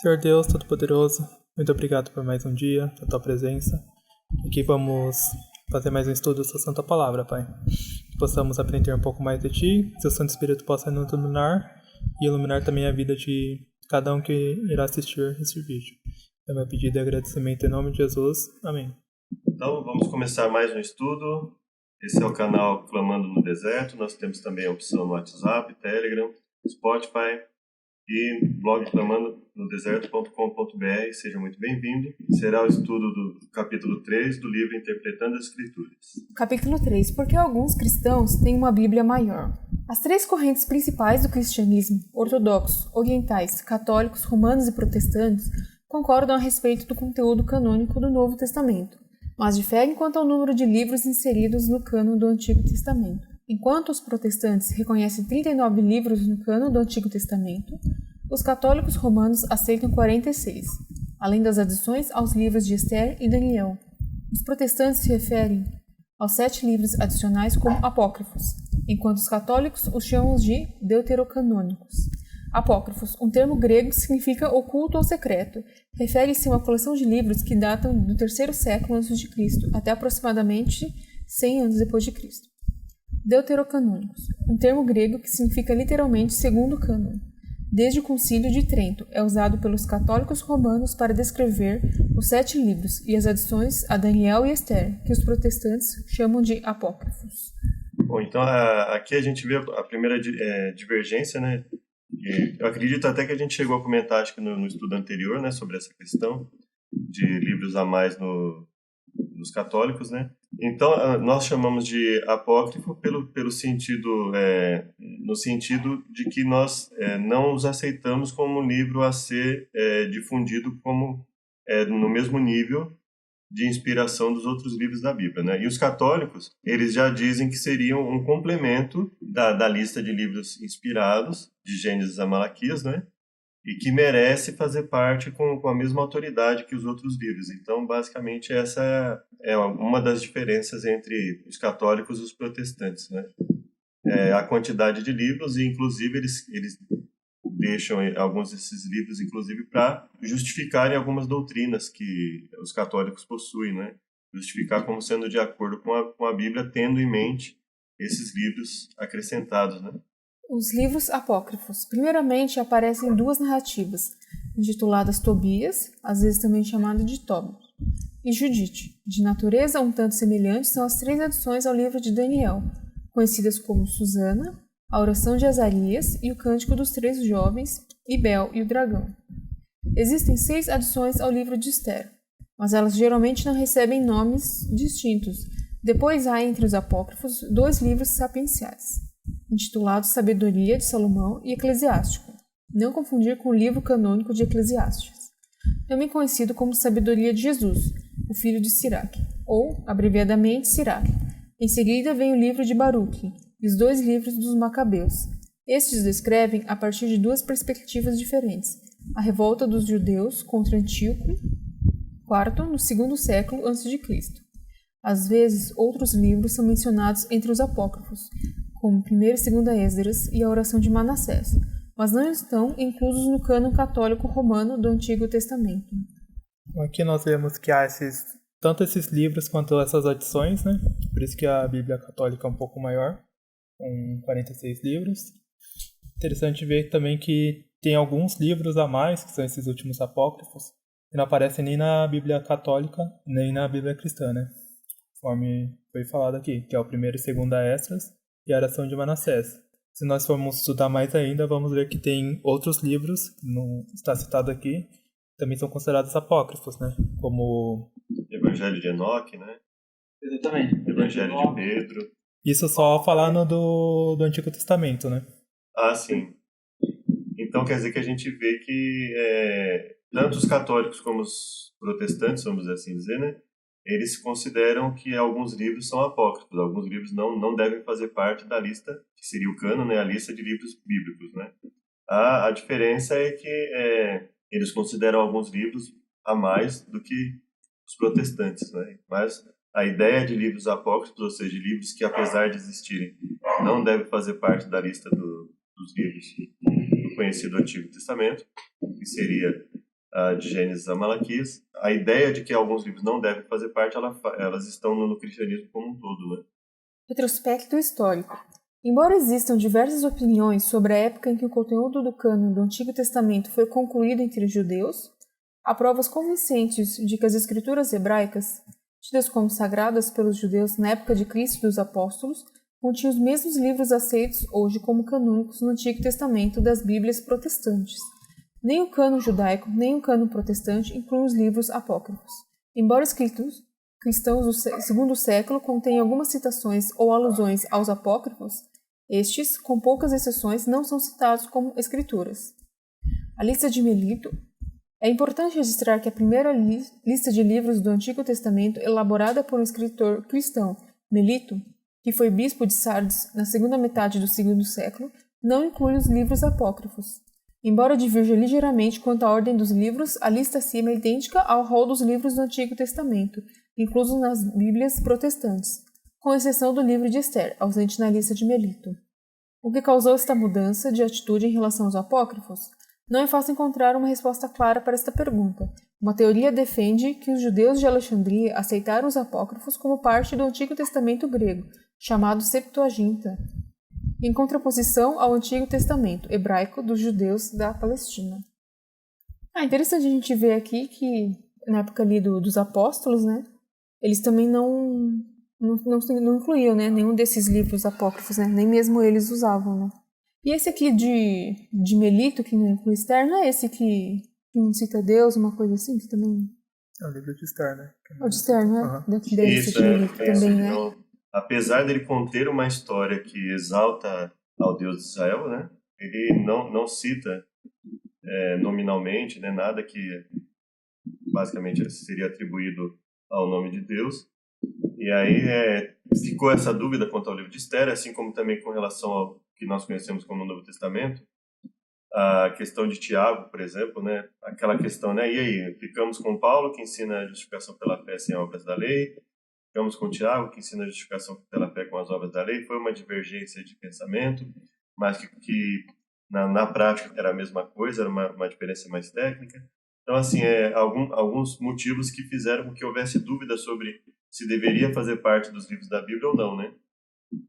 Senhor Deus Todo-Poderoso, muito obrigado por mais um dia, pela tua presença. Aqui vamos fazer mais um estudo da sua Santa Palavra, Pai. Que possamos aprender um pouco mais de Ti, que o Santo Espírito possa nos iluminar e iluminar também a vida de cada um que irá assistir esse vídeo. É meu pedido e agradecimento em nome de Jesus. Amém. Então, vamos começar mais um estudo. Esse é o canal Clamando no Deserto. Nós temos também a opção no WhatsApp, Telegram, Spotify e blog clamandonodeserto.com.br. Seja muito bem-vindo. Será o estudo do capítulo 3 do livro Interpretando as Escrituras. Capítulo 3. Por que alguns cristãos têm uma Bíblia maior? As três correntes principais do cristianismo, ortodoxos, orientais, católicos, romanos e protestantes, concordam a respeito do conteúdo canônico do Novo Testamento, mas diferem quanto ao número de livros inseridos no cânon do Antigo Testamento. Enquanto os protestantes reconhecem 39 livros no cânon do Antigo Testamento, os católicos romanos aceitam 46, além das adições aos livros de Esther e Daniel. Os protestantes se referem aos 7 livros adicionais como apócrifos, enquanto os católicos os chamam de deuterocanônicos. Apócrifos, um termo grego que significa oculto ou secreto, refere-se a uma coleção de livros que datam do 3º século a.C. até aproximadamente 100 anos depois de Cristo. Deuterocanônicos, um termo grego que significa literalmente segundo cânon. Desde o Concílio de Trento, é usado pelos católicos romanos para descrever os 7 livros e as adições a Daniel e Esther, que os protestantes chamam de apócrifos. Bom, então aqui a gente vê a primeira divergência, né? E eu acredito até que a gente chegou a comentar, acho que no estudo anterior, né, sobre essa questão de livros a mais nos católicos, né? Então, nós chamamos de apócrifo pelo sentido, no sentido de que nós não os aceitamos como um livro a ser difundido como no mesmo nível de inspiração dos outros livros da Bíblia, né? E os católicos, eles já dizem que seriam um complemento da lista de livros inspirados, de Gênesis a Malaquias, né? E que merece fazer parte com a mesma autoridade que os outros livros. Então, basicamente, essa é uma das diferenças entre os católicos e os protestantes, né? A quantidade de livros, e inclusive eles deixam alguns desses livros, inclusive, para justificarem algumas doutrinas que os católicos possuem, né? Justificar como sendo de acordo com a Bíblia, tendo em mente esses livros acrescentados, né? Os livros apócrifos. Primeiramente, aparecem 2 narrativas, intituladas Tobias, às vezes também chamado de Tobit, e Judite. De natureza um tanto semelhante são as 3 adições ao livro de Daniel, conhecidas como Susana, a oração de Azarias e o cântico dos 3 jovens, e Bel e o dragão. Existem 6 adições ao livro de Esther, mas elas geralmente não recebem nomes distintos. Depois há entre os apócrifos 2 livros sapienciais, intitulados Sabedoria de Salomão e Eclesiástico, não confundir com o livro canônico de Eclesiastes, também conhecido como Sabedoria de Jesus, o filho de Siraque, ou, abreviadamente, Siraque. Em seguida vem o livro de Baruque e os 2 livros dos Macabeus. Estes descrevem, a partir de 2 perspectivas diferentes, a revolta dos judeus contra Antíoco IV no 2º século a.C. Às vezes, outros livros são mencionados entre os apócrifos, como 1ª e 2ª Esdras e a oração de Manassés, mas não estão inclusos no cânon católico romano do Antigo Testamento. Aqui nós vemos que há tanto esses livros quanto essas adições, né? Por isso que a Bíblia Católica é um pouco maior, com 46 livros. Interessante ver também que tem alguns livros a mais, que são esses últimos apócrifos, que não aparecem nem na Bíblia Católica, nem na Bíblia Cristã, né? Conforme foi falado aqui, que é o 1º e 2ª Esdras e a oração de Manassés. Se nós formos estudar mais ainda, vamos ver que tem outros livros, que não está citado aqui, que também são considerados apócrifos, né? Como Evangelho de Enoque, né? Exatamente. Evangelho de Pedro. Isso só falando do Antigo Testamento, né? Ah, sim. Então quer dizer que a gente vê que tanto os católicos como os protestantes, vamos assim dizer, né? Eles consideram que alguns livros são apócrifos, alguns livros não devem fazer parte da lista, que seria o cânon, né? A lista de livros bíblicos, né? A diferença é que eles consideram alguns livros a mais do que os protestantes, né? Mas a ideia de livros apócrifos, ou seja, de livros que, apesar de existirem, não devem fazer parte da lista dos livros do conhecido Antigo Testamento, que seria de Gênesis a Malaquias. A ideia de que alguns livros não devem fazer parte, elas estão no cristianismo como um todo, né? Retrospecto histórico. Embora existam diversas opiniões sobre a época em que o conteúdo do cânon do Antigo Testamento foi concluído entre os judeus, há provas convincentes de que as escrituras hebraicas, tidas como sagradas pelos judeus na época de Cristo e dos apóstolos, continham os mesmos livros aceitos hoje como canônicos no Antigo Testamento das Bíblias protestantes. Nem o cânon judaico, nem o cânon protestante incluem os livros apócrifos. Embora escritos cristãos do segundo século contenham algumas citações ou alusões aos apócrifos, estes, com poucas exceções, não são citados como escrituras. A lista de Melito. É importante registrar que a primeira lista de livros do Antigo Testamento, elaborada por um escritor cristão, Melito, que foi bispo de Sardes na segunda metade do segundo século, não inclui os livros apócrifos. Embora divirja ligeiramente quanto à ordem dos livros, a lista acima é idêntica ao rol dos livros do Antigo Testamento, inclusos nas Bíblias protestantes, com exceção do livro de Esther, ausente na lista de Melito. O que causou esta mudança de atitude em relação aos apócrifos? Não é fácil encontrar uma resposta clara para esta pergunta. Uma teoria defende que os judeus de Alexandria aceitaram os apócrifos como parte do Antigo Testamento grego, chamado Septuaginta, em contraposição ao Antigo Testamento hebraico dos judeus da Palestina. Interessante a gente ver aqui que, na época ali dos apóstolos, né, eles também não incluíam, né, nenhum desses livros apócrifos, né, nem mesmo eles usavam, né. E esse aqui de Melito, que não inclui Esther, não é esse que não cita Deus, uma coisa assim, que também... É o livro de Esther, né? O de Esther, né? Uhum. Isso, de Melito também, né? Não, apesar dele conter uma história que exalta ao Deus de Israel, né, ele não cita nominalmente, né, nada que basicamente seria atribuído ao nome de Deus. E aí ficou essa dúvida quanto ao livro de Esther, assim como também com relação ao que nós conhecemos como Novo Testamento, a questão de Tiago, por exemplo, né, aquela questão, né, e aí, ficamos com Paulo, que ensina a justificação pela fé sem obras da lei, ficamos com Tiago, que ensina a justificação pela fé com as obras da lei. Foi uma divergência de pensamento, mas que na prática era a mesma coisa, era uma diferença mais técnica. Então, assim, alguns motivos que fizeram com que houvesse dúvida sobre se deveria fazer parte dos livros da Bíblia ou não, né?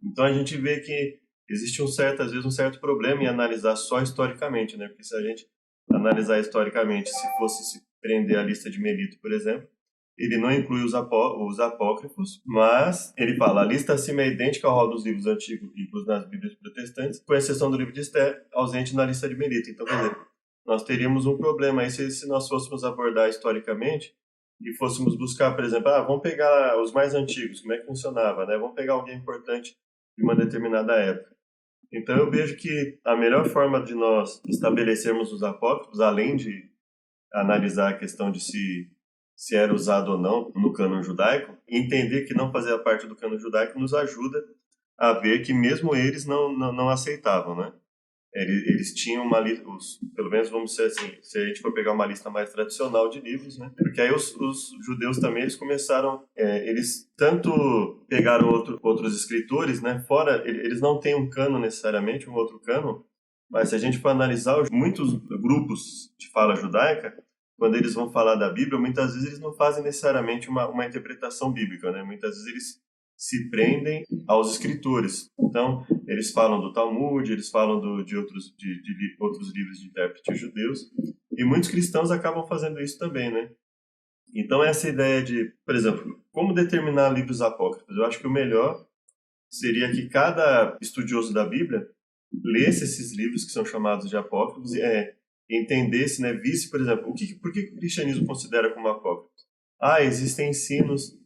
Então, a gente vê que existe às vezes um certo problema em analisar só historicamente, né? Porque se a gente analisar historicamente, se fosse se prender a lista de Melito, por exemplo, ele não inclui os apócrifos, mas ele fala, a lista acima é idêntica ao rol dos livros antigos incluídos nas Bíblias protestantes, com exceção do livro de Esther, ausente na lista de Melito. Então, quer dizer, nós teríamos um problema aí se nós fôssemos abordar historicamente e fôssemos buscar, por exemplo, vamos pegar os mais antigos, como é que funcionava, né? Vamos pegar alguém importante de uma determinada época. Então, eu vejo que a melhor forma de nós estabelecermos os apócrifos, além de analisar a questão de se era usado ou não no cânon judaico, entender que não fazia parte do cânon judaico nos ajuda a ver que mesmo eles não aceitavam, né? Eles tinham uma lista, pelo menos vamos dizer assim, se a gente for pegar uma lista mais tradicional de livros, né? Porque aí os judeus também, eles começaram, eles tanto pegaram outros escritores, né? Fora, eles não têm um cânon necessariamente, um outro cânon, mas se a gente for analisar muitos grupos de fala judaica, quando eles vão falar da Bíblia, muitas vezes eles não fazem necessariamente uma interpretação bíblica, né? Muitas vezes eles se prendem aos escritores. Então, eles falam do Talmud, eles falam de outros livros de intérpretes judeus, e muitos cristãos acabam fazendo isso também, né? Então, essa ideia de, por exemplo, como determinar livros apócrifos? Eu acho que o melhor seria que cada estudioso da Bíblia lesse esses livros que são chamados de apócrifos e entendesse, né, visse, por exemplo, por que o cristianismo considera como apócrifos? Existem ensinos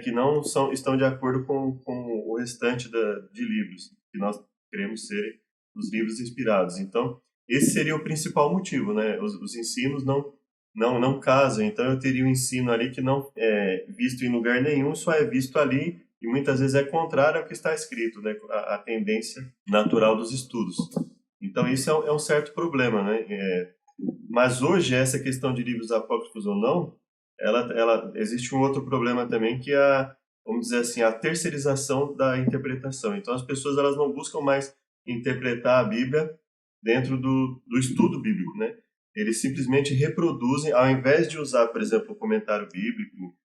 que não estão de acordo com o restante de livros, que nós queremos serem os livros inspirados. Então, esse seria o principal motivo, né? Os ensinos não casam. Então, eu teria um ensino ali que não é visto em lugar nenhum, só é visto ali, e muitas vezes é contrário ao que está escrito, né? A tendência natural dos estudos. Então, isso é um certo problema, né? Mas hoje, essa questão de livros apócrifos ou não, existe um outro problema também, que é, vamos dizer assim, a terceirização da interpretação. Então, as pessoas elas não buscam mais interpretar a Bíblia dentro do estudo bíblico, né? eles simplesmente reproduzem, ao invés de usar, por exemplo, o comentário bíblico,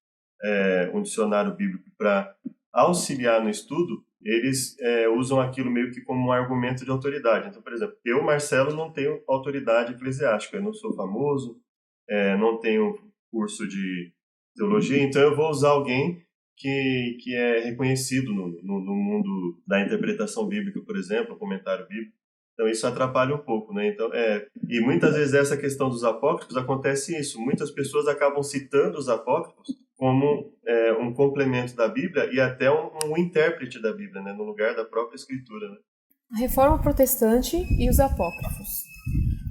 um dicionário bíblico para auxiliar no estudo, eles usam aquilo meio que como um argumento de autoridade. Então, por exemplo, eu, Marcelo, não tenho autoridade eclesiástica, eu não sou famoso, não tenho curso de teologia, então eu vou usar alguém que é reconhecido no mundo da interpretação bíblica, por exemplo, o comentário bíblico. Então isso atrapalha um pouco, né? Então, e muitas vezes essa questão dos apócrifos acontece isso. Muitas pessoas acabam citando os apócrifos como um complemento da Bíblia e até um intérprete da Bíblia, né? No lugar da própria Escritura, né? A Reforma Protestante e os apócrifos.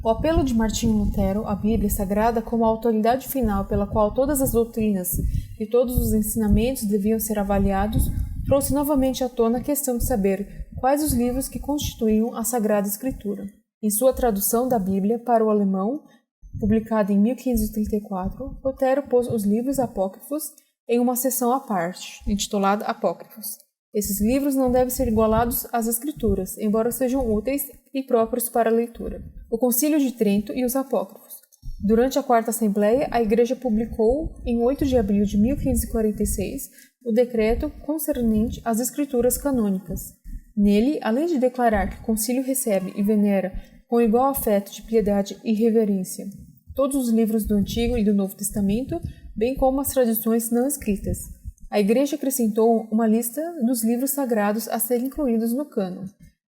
O apelo de Martinho Lutero à Bíblia Sagrada como a autoridade final pela qual todas as doutrinas e todos os ensinamentos deviam ser avaliados trouxe novamente à tona a questão de saber quais os livros que constituíam a Sagrada Escritura. Em sua tradução da Bíblia para o alemão, publicada em 1534, Lutero pôs os livros apócrifos em uma seção à parte, intitulada Apócrifos. Esses livros não devem ser igualados às Escrituras, embora sejam úteis e próprios para a leitura. O Concílio de Trento e os Apócrifos. Durante a Quarta Assembleia, a Igreja publicou, em 8 de abril de 1546, o decreto concernente às Escrituras canônicas. Nele, além de declarar que o Concílio recebe e venera com igual afeto de piedade e reverência todos os livros do Antigo e do Novo Testamento, bem como as tradições não escritas, a Igreja acrescentou uma lista dos livros sagrados a serem incluídos no cânon.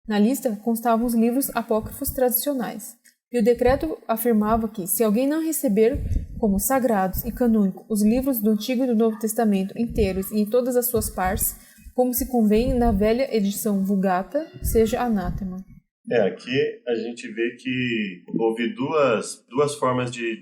Na lista constavam os livros apócrifos tradicionais. E o decreto afirmava que, se alguém não receber como sagrados e canônicos os livros do Antigo e do Novo Testamento inteiros e em todas as suas partes, como se convém na velha edição Vulgata, seja anátema. Aqui a gente vê que houve duas formas de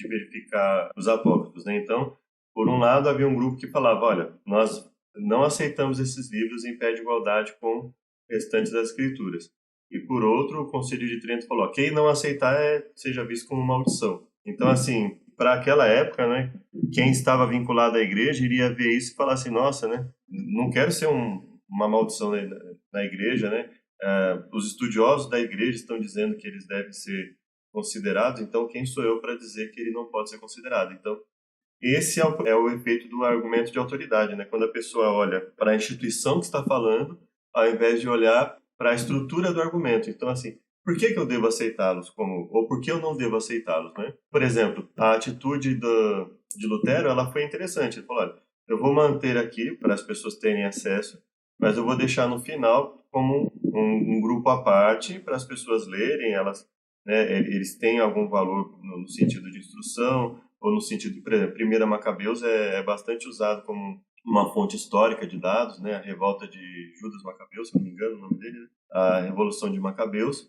verificar os apócrifos, né? Então, por um lado, havia um grupo que falava, olha, nós não aceitamos esses livros em pé de igualdade com o restante das Escrituras. E por outro, o Concílio de Trento falou, quem não aceitar seja visto como maldição. Então, assim, para aquela época, né, quem estava vinculado à igreja iria ver isso e falar assim, nossa, né, não quero ser uma maldição na igreja, né? Os estudiosos da igreja estão dizendo que eles devem ser considerados, então quem sou eu para dizer que ele não pode ser considerado? Então, esse é o efeito do argumento de autoridade, né? Quando a pessoa olha para a instituição que está falando, ao invés de olhar para a estrutura do argumento. Então, assim, por que eu devo aceitá-los ou por que eu não devo aceitá-los, né? Por exemplo, a atitude de Lutero, ela foi interessante. Ele falou, olha, eu vou manter aqui para as pessoas terem acesso, mas eu vou deixar no final como um grupo à parte para as pessoas lerem, eles têm algum valor no sentido de instrução, ou no sentido, por exemplo, 1 Macabeus é bastante usado como uma fonte histórica de dados, né? A revolta de Judas Macabeus, se não me engano o nome dele, né? A Revolução de Macabeus.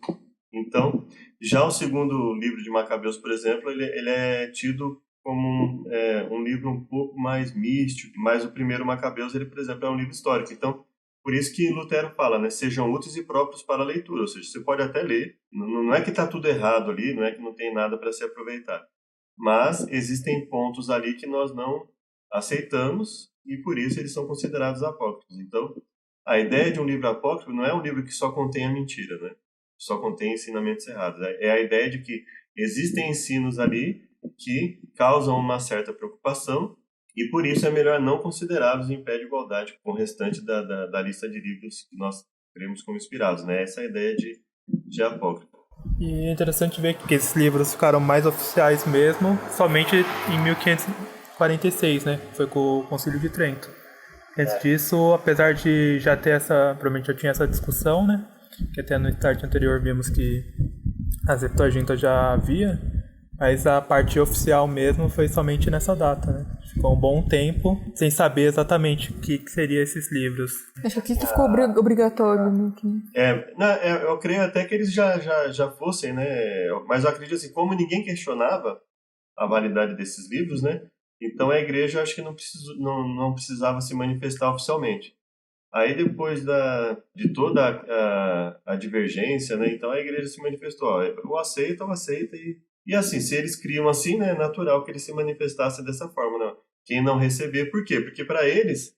Então, já o segundo livro de Macabeus, por exemplo, ele é tido como um livro um pouco mais místico, mas o 1 Macabeus, ele, por exemplo, é um livro histórico. Então, por isso que Lutero fala, né? Sejam úteis e próprios para a leitura, ou seja, você pode até ler, não é que está tudo errado ali, não é que não tem nada para se aproveitar, mas existem pontos ali que nós não aceitamos e por isso eles são considerados apócrifos. Então, a ideia de um livro apócrifo não é um livro que só contém a mentira, né? Só contém ensinamentos errados. É a ideia de que existem ensinos ali que causam uma certa preocupação e por isso é melhor não considerá-los em pé de igualdade com o restante da lista de livros que nós cremos como inspirados, né? Essa é a ideia de apócrifo. E é interessante ver que esses livros ficaram mais oficiais mesmo somente em 1546, né? Foi com o Concílio de Trento. Antes disso, apesar de já ter provavelmente já tinha essa discussão, né? Que até no start anterior vimos que a Septuaginta já havia, mas a parte oficial mesmo foi somente nessa data, né? Ficou um bom tempo sem saber exatamente o que seriam esses livros. Acho que ficou obrigatório, né? Eu creio até que eles já fossem, né? Mas eu acredito assim, como ninguém questionava a validade desses livros, né? Então a igreja acho que não precisava se manifestar oficialmente. Aí depois de toda a divergência, né? Então a igreja se manifestou, eu aceito e assim, se eles criam assim, né, é natural que eles se manifestassem dessa forma, né? Quem não receber, por quê? Porque para eles,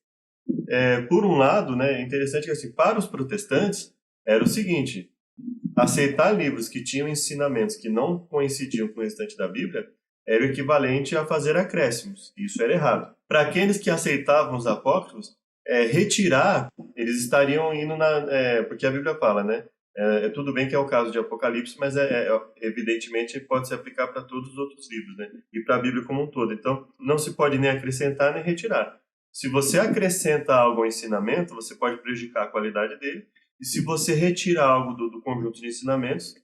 por um lado, né, é interessante que assim, para os protestantes era o seguinte, aceitar livros que tinham ensinamentos que não coincidiam com o restante da Bíblia era o equivalente a fazer acréscimos. Isso era errado. Para aqueles que aceitavam os apócrifos, retirar, eles estariam indo porque a Bíblia fala, né? Tudo bem que é o caso de Apocalipse, mas evidentemente pode se aplicar para todos os outros livros, né? E para a Bíblia como um todo. Então, não se pode nem acrescentar nem retirar. Se você acrescenta algo ao ensinamento, você pode prejudicar a qualidade dele. E se você retira algo do conjunto de ensinamentos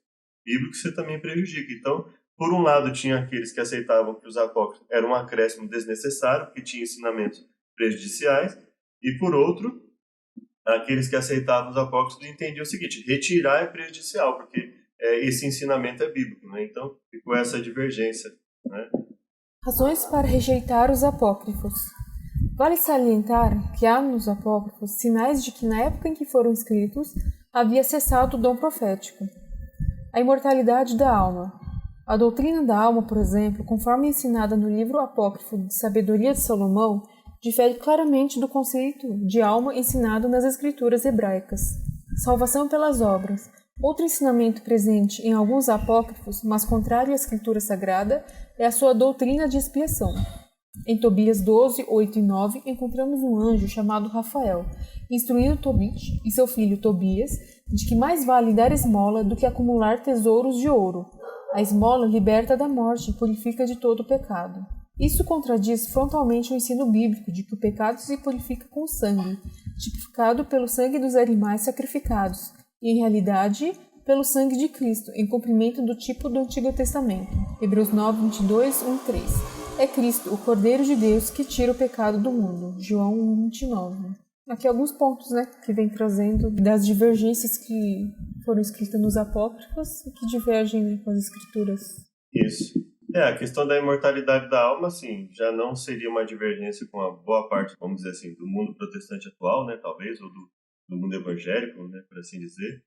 bíblicos, você também prejudica. Então, por um lado, tinha aqueles que aceitavam que os apócrifos eram um acréscimo desnecessário, porque tinha ensinamentos prejudiciais, e por outro, aqueles que aceitavam os apócrifos entendiam o seguinte: retirar é prejudicial, porque esse ensinamento é bíblico, né? Então, ficou essa divergência, né? Razões para rejeitar os apócrifos. Vale salientar que há nos apócrifos sinais de que na época em que foram escritos havia cessado o dom profético. A imortalidade da alma. A doutrina da alma, por exemplo, conforme ensinada no livro apócrifo de Sabedoria de Salomão, difere claramente do conceito de alma ensinado nas escrituras hebraicas. Salvação pelas obras. Outro ensinamento presente em alguns apócrifos, mas contrário à escritura sagrada, é a sua doutrina de expiação. Em Tobias 12, 8 e 9, encontramos um anjo chamado Rafael, instruindo Tobit e seu filho Tobias de que mais vale dar esmola do que acumular tesouros de ouro. A esmola liberta da morte e purifica de todo o pecado. Isso contradiz frontalmente o ensino bíblico de que o pecado se purifica com sangue, tipificado pelo sangue dos animais sacrificados, e em realidade pelo sangue de Cristo, em cumprimento do tipo do Antigo Testamento. Hebreus 9, 22, 1, 3. É Cristo, o Cordeiro de Deus, que tira o pecado do mundo. João 1, 29. Aqui alguns pontos, né, que vem trazendo das divergências que foram escritas nos apócrifos e que divergem, né, com as escrituras. Isso. A questão da imortalidade da alma, assim, já não seria uma divergência com a boa parte, vamos dizer assim, do mundo protestante atual, né, talvez, ou do mundo evangélico, né, por assim dizer.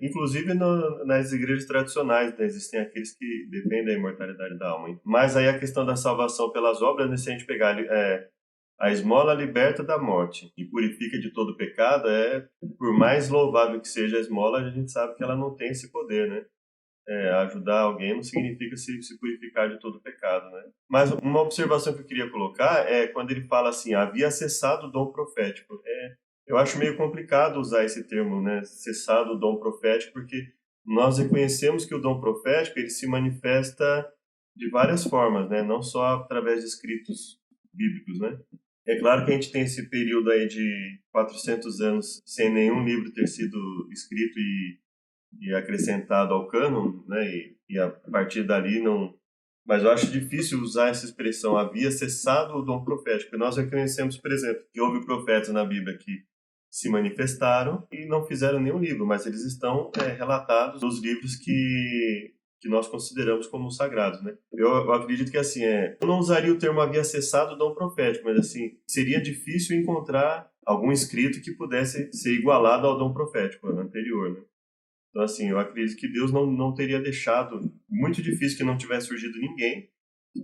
Inclusive nas igrejas tradicionais, né, existem aqueles que defendem a imortalidade da alma. Mas aí a questão da salvação pelas obras, né, se a gente pegar a esmola liberta da morte e purifica de todo pecado, por mais louvável que seja a esmola, a gente sabe que ela não tem esse poder, né? Ajudar alguém não significa se purificar de todo pecado, né? Mas uma observação que eu queria colocar é quando ele fala assim: havia cessado o dom profético. Eu acho meio complicado usar esse termo, né? Cessado o dom profético, porque nós reconhecemos que o dom profético ele se manifesta de várias formas, né? Não só através de escritos bíblicos, né? É claro que a gente tem esse período aí de 400 anos sem nenhum livro ter sido escrito e acrescentado ao cânon, né? E a partir dali não... Mas eu acho difícil usar essa expressão, havia cessado o dom profético. Nós reconhecemos, por exemplo, que houve profetas na Bíblia que se manifestaram e não fizeram nenhum livro, mas eles estão relatados nos livros que nós consideramos como sagrados, né? Eu acredito que assim, eu não usaria o termo havia cessado o dom profético, mas assim, seria difícil encontrar algum escrito que pudesse ser igualado ao dom profético anterior, né? Então, assim, eu acredito que Deus não teria deixado... Muito difícil que não tivesse surgido ninguém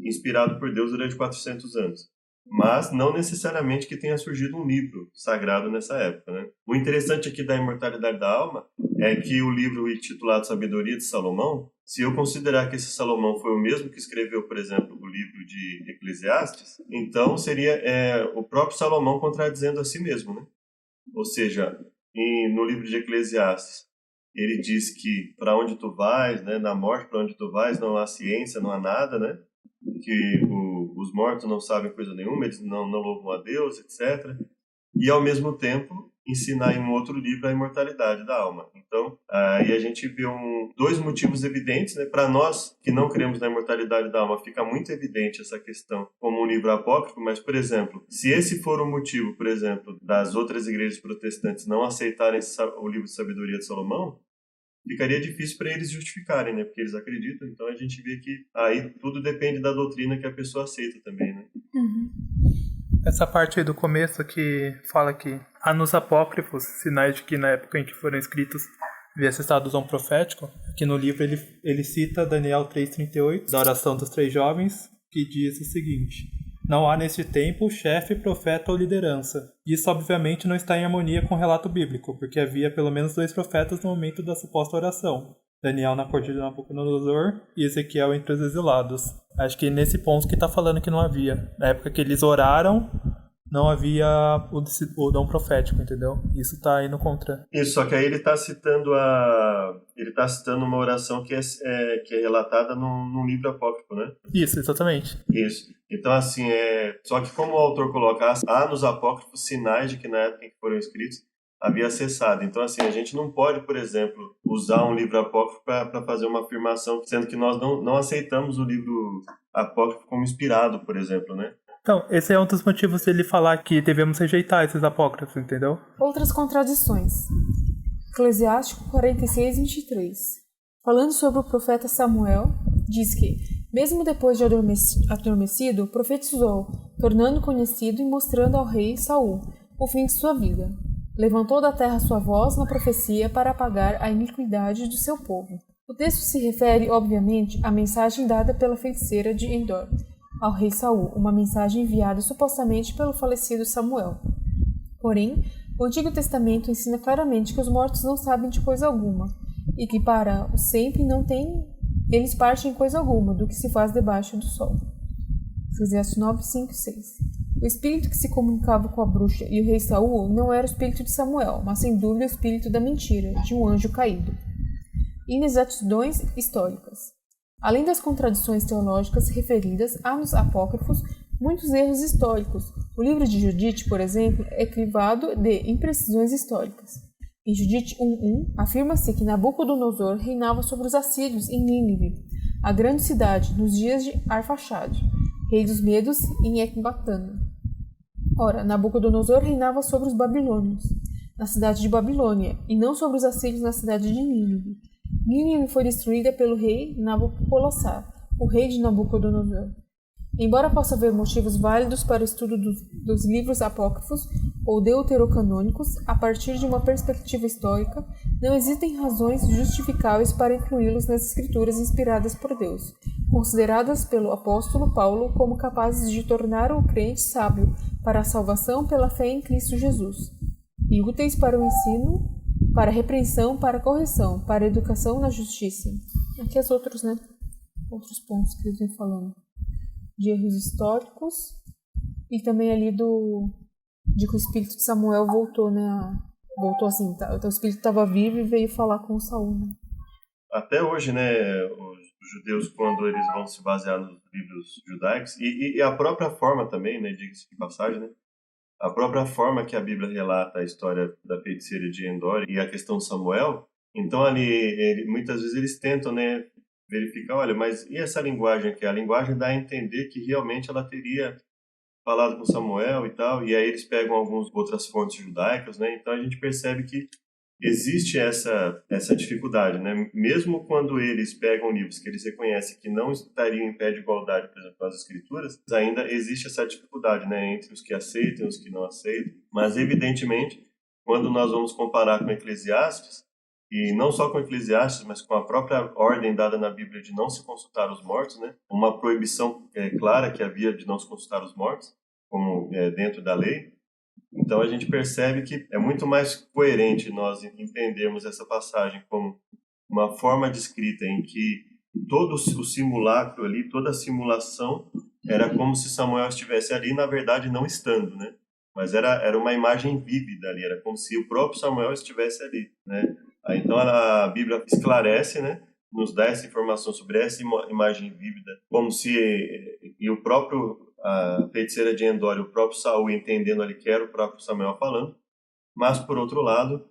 inspirado por Deus durante 400 anos. Mas não necessariamente que tenha surgido um livro sagrado nessa época, né? O interessante aqui da imortalidade da alma é que o livro intitulado Sabedoria de Salomão, se eu considerar que esse Salomão foi o mesmo que escreveu, por exemplo, o livro de Eclesiastes, então seria o próprio Salomão contradizendo a si mesmo, né? Ou seja, no livro de Eclesiastes, ele diz que para onde tu vais, né, na morte para onde tu vais, não há ciência, não há nada, né? Que os mortos não sabem coisa nenhuma, eles não louvam a Deus, etc. E ao mesmo tempo ensinar em um outro livro a imortalidade da alma. Então, aí a gente vê dois motivos evidentes, né? Para nós que não cremos na imortalidade da alma, fica muito evidente essa questão como um livro apócrifo, mas, por exemplo, se esse for o motivo, por exemplo, das outras igrejas protestantes não aceitarem o livro de Sabedoria de Salomão, ficaria difícil para eles justificarem, né? Porque eles acreditam, então a gente vê que aí tudo depende da doutrina que a pessoa aceita também, né? Uhum. Essa parte aí do começo que fala que há nos apócrifos sinais de que na época em que foram escritos havia cessado o dom profético. Aqui no livro ele cita Daniel 3,38, da oração dos 3 jovens, que diz o seguinte: não há neste tempo chefe, profeta ou liderança. Isso obviamente não está em harmonia com o relato bíblico, porque havia pelo menos 2 profetas no momento da suposta oração. Daniel na corte de Nabucodonosor e Ezequiel entre os exilados. Acho que nesse ponto que está falando que não havia. Na época que eles oraram, não havia o dom profético, entendeu? Isso está indo contra. Isso, só que aí ele está citando uma oração que é relatada num livro apócrifo, né? Isso, exatamente. Isso. Então, assim, só que como o autor coloca, há nos apócrifos sinais de que na época em que foram escritos havia cessado. Então, assim, a gente não pode, por exemplo, usar um livro apócrifo para fazer uma afirmação, sendo que nós não aceitamos o livro apócrifo como inspirado, por exemplo, né? Então, esse é um dos motivos dele falar que devemos rejeitar esses apócrifos, entendeu? Outras contradições. Eclesiástico 46, 23. Falando sobre o profeta Samuel, diz que, mesmo depois de adormecido, profetizou, tornando conhecido e mostrando ao rei Saul o fim de sua vida. Levantou da terra sua voz na profecia para apagar a iniquidade do seu povo. O texto se refere, obviamente, à mensagem dada pela feiticeira de Endor ao rei Saul, uma mensagem enviada supostamente pelo falecido Samuel. Porém, o Antigo Testamento ensina claramente que os mortos não sabem de coisa alguma, e que para o sempre eles partem em coisa alguma do que se faz debaixo do sol. Eclesiastes 9, 5 e 6. O espírito que se comunicava com a bruxa e o rei Saul não era o espírito de Samuel, mas sem dúvida o espírito da mentira, de um anjo caído. Inexatidões históricas. Além das contradições teológicas referidas, há nos apócrifos muitos erros históricos. O livro de Judite, por exemplo, é crivado de imprecisões históricas. Em Judite 1.1, afirma-se que Nabucodonosor reinava sobre os assírios em Nínive, a grande cidade, nos dias de Arfaxade, rei dos Medos, em Ecbatana. Ora, Nabucodonosor reinava sobre os babilônios, na cidade de Babilônia, e não sobre os assírios na cidade de Nínive. Nínive foi destruída pelo rei Nabopolassar, o rei de Nabucodonosor. Embora possa haver motivos válidos para o estudo dos livros apócrifos ou deuterocanônicos a partir de uma perspectiva histórica, não existem razões justificáveis para incluí-los nas escrituras inspiradas por Deus, consideradas pelo apóstolo Paulo como capazes de tornar o crente sábio para a salvação pela fé em Cristo Jesus, e úteis para o ensino, para a repreensão, para a correção, para a educação na justiça. Aqui as outros pontos que eles vêm falando. De erros históricos e também ali de que o espírito de Samuel voltou, né? Voltou assim, então o espírito estava vivo e veio falar com o Saul, né? Até hoje, né, os judeus, quando eles vão se basear nos livros judaicos, e a própria forma também, né, diga-se de passagem, né, a própria forma que a Bíblia relata a história da feiticeira de Endor e a questão de Samuel, então ali, muitas vezes eles tentam, né, verificar, olha, mas e essa linguagem aqui? A linguagem dá a entender que realmente ela teria falado com Samuel e tal, e aí eles pegam algumas outras fontes judaicas, né, então a gente percebe que existe essa dificuldade, né, mesmo quando eles pegam livros que eles reconhecem que não estariam em pé de igualdade, por exemplo, com as escrituras, ainda existe essa dificuldade, né, entre os que aceitam e os que não aceitam, mas evidentemente, quando nós vamos comparar com Eclesiastes, e não só com Eclesiastes, mas com a própria ordem dada na Bíblia de não se consultar os mortos, né? Uma proibição clara que havia de não se consultar os mortos, como dentro da lei. Então a gente percebe que é muito mais coerente nós entendermos essa passagem como uma forma de escrita em que todo o simulacro ali, toda a simulação, era como se Samuel estivesse ali, na verdade não estando, né? Mas era uma imagem vívida ali, era como se o próprio Samuel estivesse ali, né? Então a Bíblia esclarece, né, nos dá essa informação sobre essa imagem vívida, como se e o próprio a feiticeira de Endor, o próprio Saul entendendo ali que era o próprio Samuel falando, mas por outro lado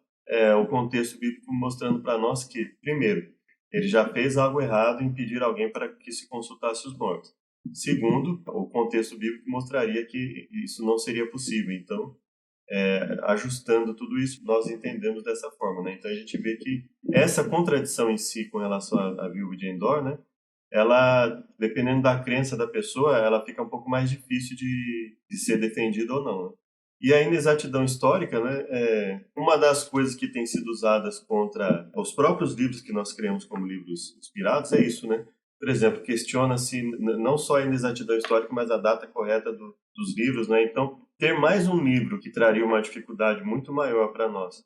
o contexto bíblico mostrando para nós que, primeiro, ele já fez algo errado em pedir alguém para que se consultasse os mortos. Segundo, o contexto bíblico mostraria que isso não seria possível. Então, ajustando tudo isso, nós entendemos dessa forma, né? Então a gente vê que essa contradição em si com relação à viúva de Endor, né? Ela, dependendo da crença da pessoa, ela fica um pouco mais difícil de ser defendida ou não, né? E a inexatidão histórica, né? Uma das coisas que tem sido usadas contra os próprios livros que nós criamos como livros inspirados é isso, né? por exemplo, questiona-se não só a inexatidão histórica, mas a data correta dos livros, né? Então, ter mais um livro que traria uma dificuldade muito maior para nós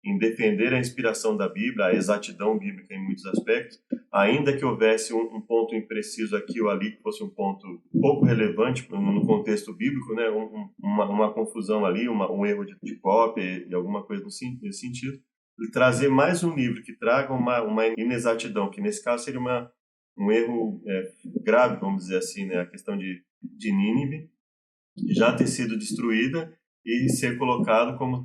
em defender a inspiração da Bíblia, a exatidão bíblica em muitos aspectos, ainda que houvesse um ponto impreciso aqui ou ali, que fosse um ponto pouco relevante no contexto bíblico, né? Uma confusão ali, um erro de cópia e alguma coisa nesse sentido, e trazer mais um livro que traga uma inexatidão, que nesse caso seria um erro grave, vamos dizer assim, né? A questão de Nínive já ter sido destruída e ser colocado como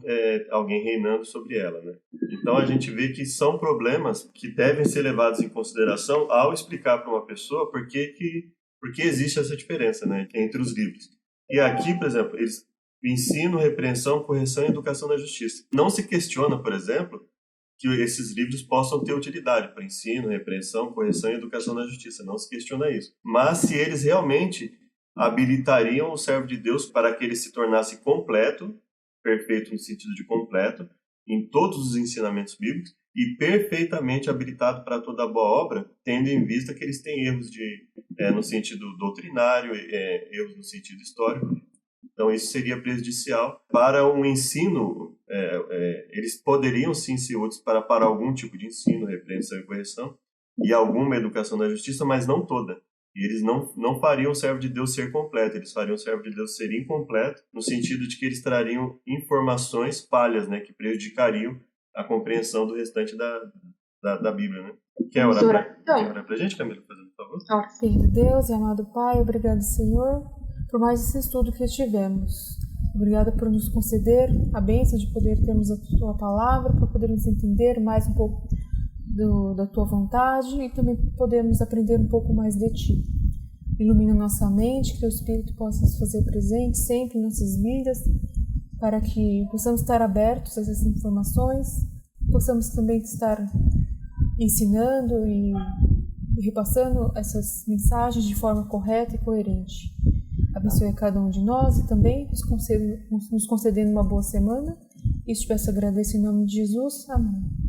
alguém reinando sobre ela, né? Então a gente vê que são problemas que devem ser levados em consideração ao explicar para uma pessoa por que existe essa diferença, né, entre os livros. E aqui, por exemplo, eles ensino, repreensão, correção e educação na justiça. Não se questiona, por exemplo, que esses livros possam ter utilidade para ensino, repreensão, correção e educação na justiça. Não se questiona isso. Mas se eles realmente habilitariam o servo de Deus para que ele se tornasse completo, perfeito no sentido de completo, em todos os ensinamentos bíblicos, e perfeitamente habilitado para toda boa obra, tendo em vista que eles têm erros no sentido doutrinário, erros no sentido histórico. Então isso seria prejudicial para um ensino. Eles poderiam sim ser úteis para algum tipo de ensino, repreensão e correção, e alguma educação na justiça, mas não toda. E eles não fariam o servo de Deus ser completo, eles fariam o servo de Deus ser incompleto, no sentido de que eles trariam informações falhas, né, que prejudicariam a compreensão do restante da Bíblia, né? Quer orar pra gente, Camila, fazendo por favor? Filho de Deus e amado Pai, obrigado, Senhor, por mais esse estudo que tivemos. Obrigada por nos conceder a bênção de poder termos a Tua Palavra, para podermos entender mais um pouco da Tua vontade e também podermos aprender um pouco mais de Ti. Ilumina nossa mente, que Teu Espírito possa se fazer presente sempre em nossas vidas, para que possamos estar abertos a essas informações, possamos também estar ensinando e repassando essas mensagens de forma correta e coerente. Abençoe a cada um de nós e também nos concedendo uma boa semana. E te peço agradeço em nome de Jesus. Amém.